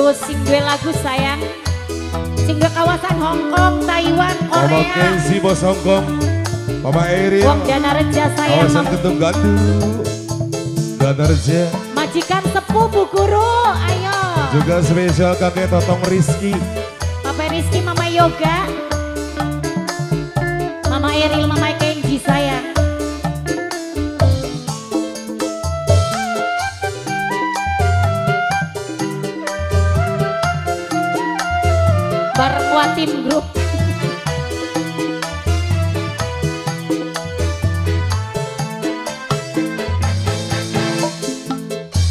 Kanggo sing duwe lagu sayang, sing duwe kawasan Hong Kong, Taiwan, Korea. Mama Kenzi bos Hong Kong, Mama Eril, Wong Danareja sayang. kawasan Ketum Gandu, Danareja. Majikan sepuh Bu Guru, ayo. Juga spesial kakek Totong Rizky. Papa Rizky, Mama Yoga, Mama Eril, Mama Kenji sayang. Bareng Watim Group.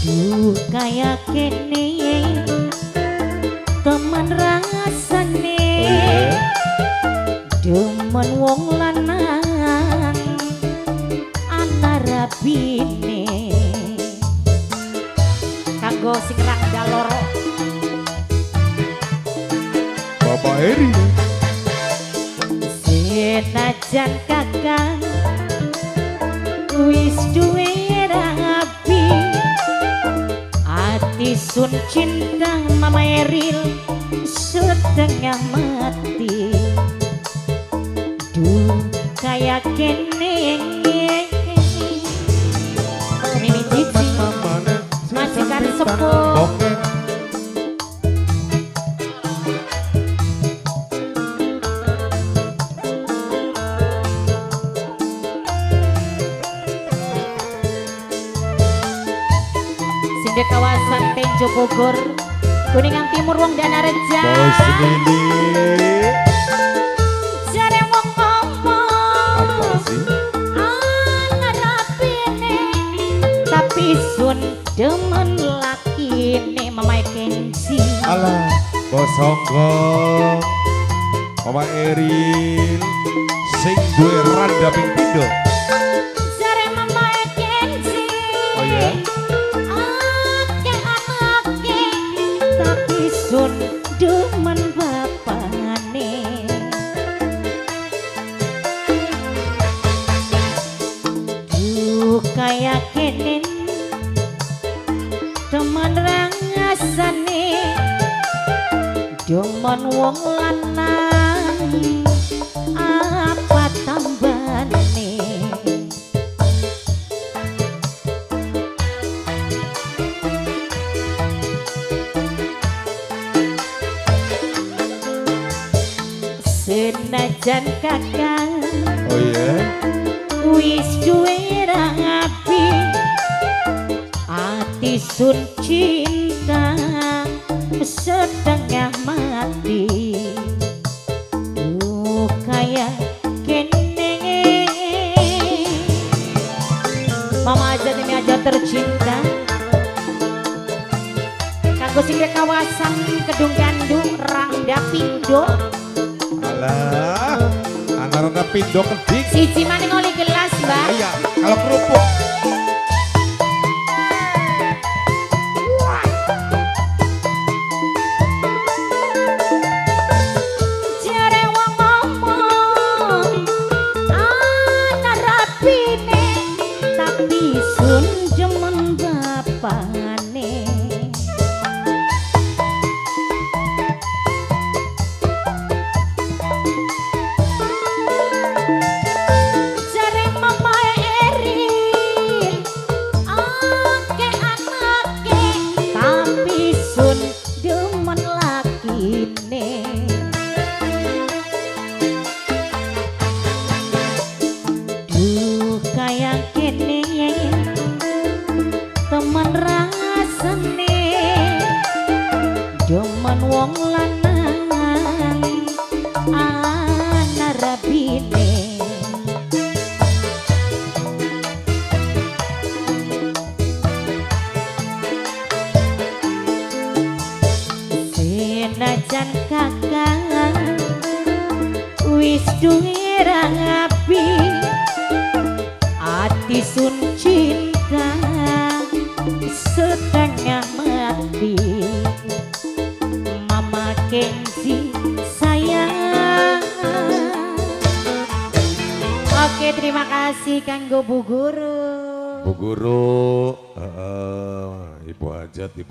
Duh kayak kene teman rasane, demen wong lanang antara bine. Kanggo sing rang daloro Bapak Eri. senajan kakang wis duwe rapi, ati sun cinta Mama Eril setengah mati. Duh kayak kene Mimi Cici majikan sepuh. Oke. Di kawasan Tenjo Bogor, Kuningan Timur wong Danareja. Bos Lili. Jare wong ngomong Apa sih? ana rapine, tapi sun demen lakine Mama Kenzi. Alah, bos Hong Kong, Mama Eril, sing duwe randa ping pindho. Jare Mama Kenzi. Oh ya? Tapi sun demen bapane. Duh kayak kene teman rangasane, demen wong lanang apa tambane. Senajan kakang Oh iya? wis duwe rapi, ati sun cinta setengah mati. Duh kayak kene Mama aja ini aja tercinta. Kanggo sing kawasan Kedung Gandu, Rangda Pindo. Alah, anak-anak pindho kedik. Siji maning oli gelas, Mbak. Iya, kalau kerupuk. Jare wong ngomong ana rapine, tapi sun demen bapane. Jare Mama Eril ake anake, tapi sun demen lakine. Duh kayak kene teman rasane, demen wong lanang ana rabine. Senajan kakang wis duwe rapi, ati sun cinta setengah mati. Mama Kenzi sayang. Oke, terima kasih kanggo Bu Guru. Bu Guru, Ibu Hajat, Ibu